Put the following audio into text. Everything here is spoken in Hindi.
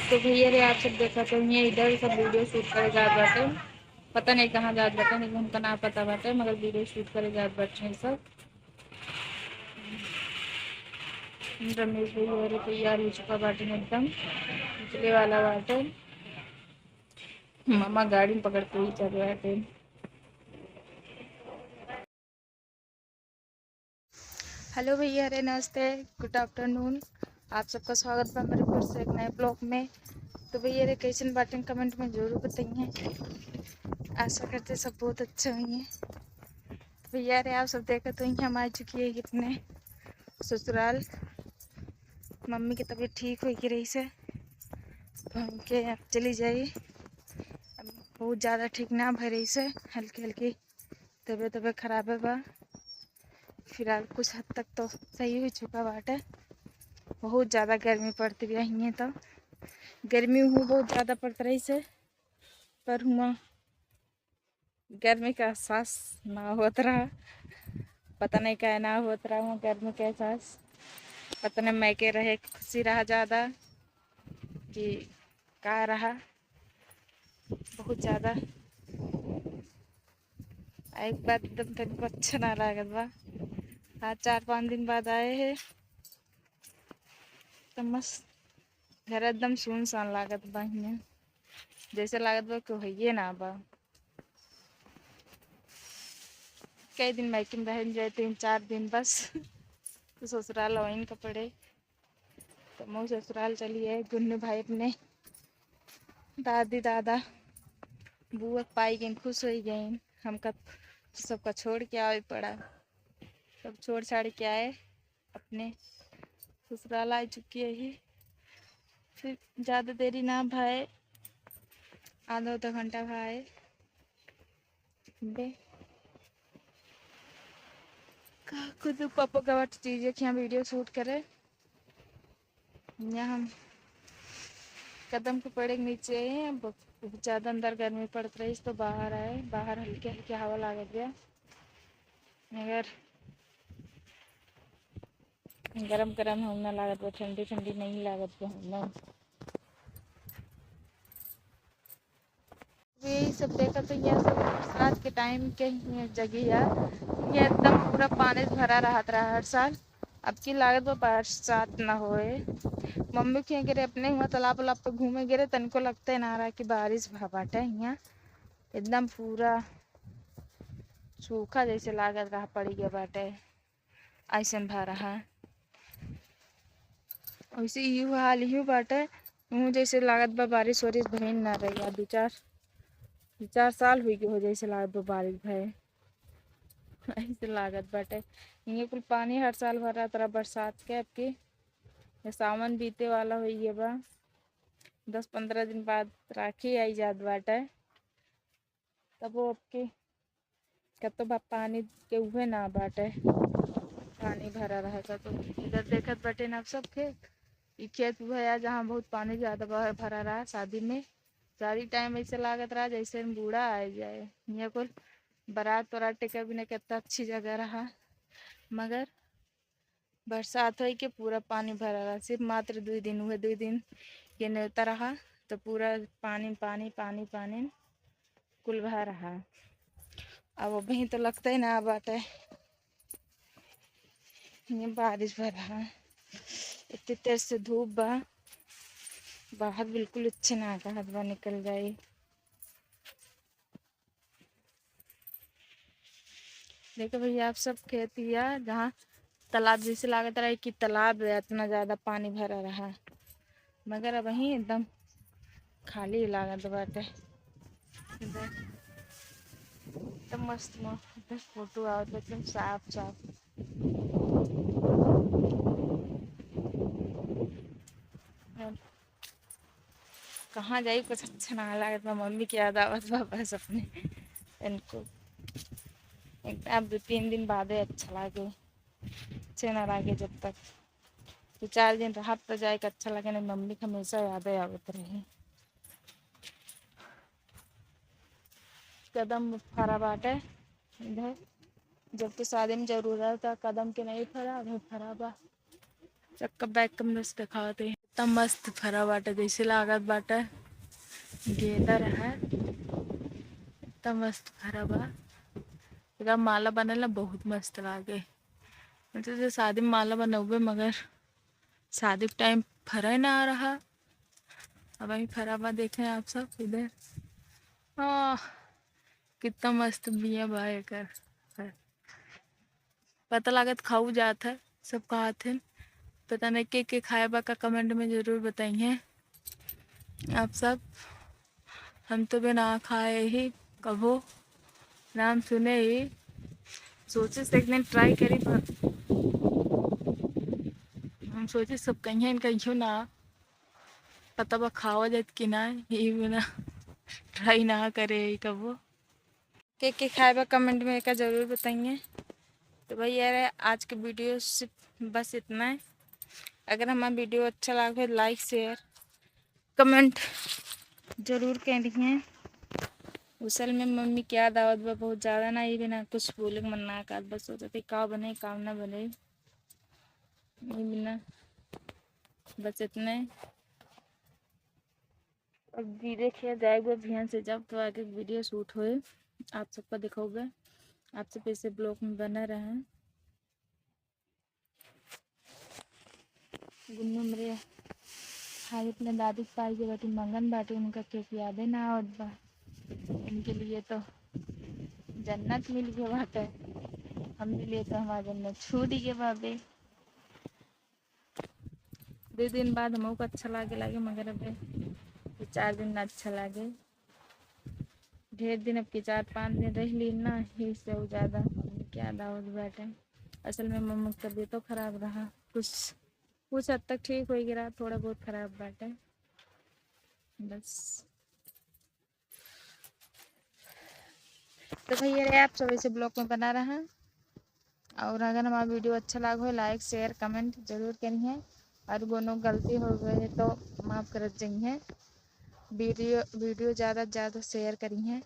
तो भैया रे आप सब देखा तो ये इधर सब वीडियो शूट करे जात बाटे। पता नहीं कहाँ जात बाटे, नहीं हमका ना पता बाटे, मगर वीडियो शूट करे जात बाटे सब। रमेश भैया रे तैयार हो चुका बाटे एकदम निकले वाला बाटे। मामा गाड़ी में पकड़ के ही चल बाटे। हेलो भैया रे, नमस्ते, गुड आफ्टरनून। आप सबका स्वागत बा मेरे फिर से एक नए ब्लॉग में। तो भैया रे कैसन बाटे कमेंट में जरूर बताइए। आशा करते सब बहुत अच्छे होंगे। तो भैया रे आप सब देखा तो हम आ चुकी है कितने ससुराल। मम्मी की तबीयत ठीक हो रही से के अब चली जाइए। अब बहुत ज़्यादा ठीक ना भय रही से, हल्की हल्की तबीयत खराब है बा। फिलहाल कुछ हद तक तो सही हो चुका बाटे। बहुत ज़्यादा गर्मी पड़ती भी है, तो गर्मी हूँ बहुत ज़्यादा पड़ रही से, पर हुआ गर्मी का एहसास ना होता रहा। पता नहीं क्या ना होता रहा हूँ गर्मी का एहसास। पता नहीं मैं के रहे खुशी रहा ज़्यादा कि का रहा बहुत ज़्यादा। एक बात एकदम तनिको अच्छा ना लागत बा। आज 4-5 दिन बाद आए हैं तो मस्त घर एकदम सुनसान लागत बा। हियां जैसे लागत बा कि होइए ना बा। कई दिन मायके में रह जाए 3-4 दिन बस तो ससुराल वहीं का पड़े। तो मैं ससुराल चली है गुन्नू भाई अपने दादी दादा बुआ पाई गई, खुश हो गई। हमका सबका छोड़ के आवे पड़ा। सब छोड़ छाड़ के आए अपने ससुराल आ चुकी है ही। फिर ज़्यादा देरी ना भाई, आधा घंटा भाई बे खुद पापा का चीज़ें कि हम वीडियो शूट करें। यहाँ हम कदम के पेड़ के नीचे हैं। बहुत ज़्यादा अंदर गर्मी पड़ रही तो बाहर आए। बाहर हल्के हल्के हवा लागत गया, मगर गरम गरम होना लागत बा, ठंडी ठंडी नहीं लागत बा होना। यही सब देखा तो यह सब बरसात के टाइम के जगह है। ये एकदम पूरा पानी भरा रहा हर साल। अब की लागत बा बरसात ना होए। मम्मी के गिरे अपने हुआ तालाब उलाब पे घूमे गिरे, तनको लगते ना रहा कि बारिश बाटे। यहाँ एकदम पूरा सूखा जैसे लागत रहा पड़ी गया बाटे, ऐसा भा रहा। वैसे यू हाल यू बाटे हूँ जैसे लागत बा बारिश वारिश भई ना रही। 2-4 साल हुई हो जैसे लागत बा बारिश भय ऐसे लागत बाटे। ये कुल पानी हर साल भरा तरह बरसात के। अब की सावन बीते वाला हुई है बा, 10-15 दिन बाद राखी आई जात बाटे। तब वो आपके कतो बा पानी के उहे ना बाटे, पानी भरा रहेगा। तो इधर देखत बाटे ना सब खेत, ये खेत वो है जहाँ बहुत पानी ज़्यादा भरा रहा। शादी में शादी टाइम ऐसे लागत रहा जैसे बूढ़ा आ जाए। यहाँ कुल बारात वरात टेका भी नहीं, कितना अच्छी जगह रहा। मगर बरसात हो के पूरा पानी भरा रहा। सिर्फ मात्र 2 दिन हुए, 2 दिन ये न्योता रहा तो पूरा पानी पानी पानी पानी कुल भरा रहा। अब वहीं तो लगता ही ना बाटे ये बारिश भर रहा। इतनी तेज से धूप बा, बाहर बिल्कुल अच्छे ना कहत बा निकल जाए। देखो भैया आप सब खेतिया जहाँ तालाब जैसे लागत रहा कि तालाब इतना ज़्यादा पानी भरा रहा, मगर अब वहीं एकदम खाली लागत बाटे। एकदम मस्त मस्त फोटो आवत एकदम साफ साफ। कहाँ जाई कुछ अच्छा ना लागत बा। मम्मी की याद आवत बा बस अपने इनको। अब 2-3 दिन बाद अच्छा लागे, अच्छे ना लागे जब तक 2-4 दिन रहा तो जाए अच्छा लगे। नहीं मम्मी की हमेशा यादें आवत रही। कदम फरा बाटे इधर, जबकि शादी में जरूरत था कदम के नहीं फरा, अभी फरा बा। चक्का बैग कम दिखाते कितना मस्त फरा बाटे, जैसे लागत बाटे गेंदा है। इतना मस्त फरा बा, एकरा माला बनेला बहुत मस्त लागे। मतलब जो शादी में माला बनौबे, मगर शादी के टाइम फरा ना आ रहा। अब वही फरा बा, देखें आप सब इधर। हाँ, कितना मस्त बिया बा एकर। पता लागत खाऊ जात है, सब कहत हैं। पता नहीं के खाए बा का, कमेंट में ज़रूर बताइए आप सब। हम तो बिना खाए ही कभो, नाम सुने ही सोचे से एक दिन ट्राई करी, पर हम सोचे सब कहीं कहीं ना पता बा खावा जात कि ना, ये बिना ट्राई ना करे कबो। के खाए बा कमेंट में का ज़रूर बताइए। तो भाई यार, आज के वीडियो सिर्फ बस इतना है। अगर हमारा वीडियो अच्छा लगे लाइक शेयर कमेंट ज़रूर करिए। उसल में मम्मी क्या दावत बा, बहुत ज़्यादा ना, ये बिना कुछ बोले मन ना कर, बस सोचते का बने का ना बने, ये बिना बस इतने। अब वीडियो किया जाएगा ध्यान से, जब तो आगे वीडियो शूट होए आप सबको दिखाओगे। आप सब ऐसे ब्लॉग में बना रहे। गुन्नू मेरे खाली अपने दादी पाई के बाटी मंगन बाटी, उनका केक यादें ना आवत बा। उनके लिए तो जन्नत मिल गया बाटे, हमने लिए तो हमारा जन्नत छू दी के बाबे। 2 दिन बाद हमको अच्छा लगे, मगर अब 4 दिन ना अच्छा लगे। ढेर दिन अब के 4-5 दिन रह ली ना, ही से ज़्यादा क्या दावत बैठे। असल में मम्मी की तबीयत तो खराब रहा, कुछ हद तक ठीक हो गया, थोड़ा बहुत खराब बैठे बस। तो भैया आप सब ऐसे ब्लॉग में बना रहे हैं। और अगर हमारा वीडियो अच्छा लगा हो लाइक शेयर कमेंट जरूर करिए। और कोनो गलती हो गई तो माफ़ कर जाइए। वीडियो ज़्यादा से ज़्यादा शेयर करिए।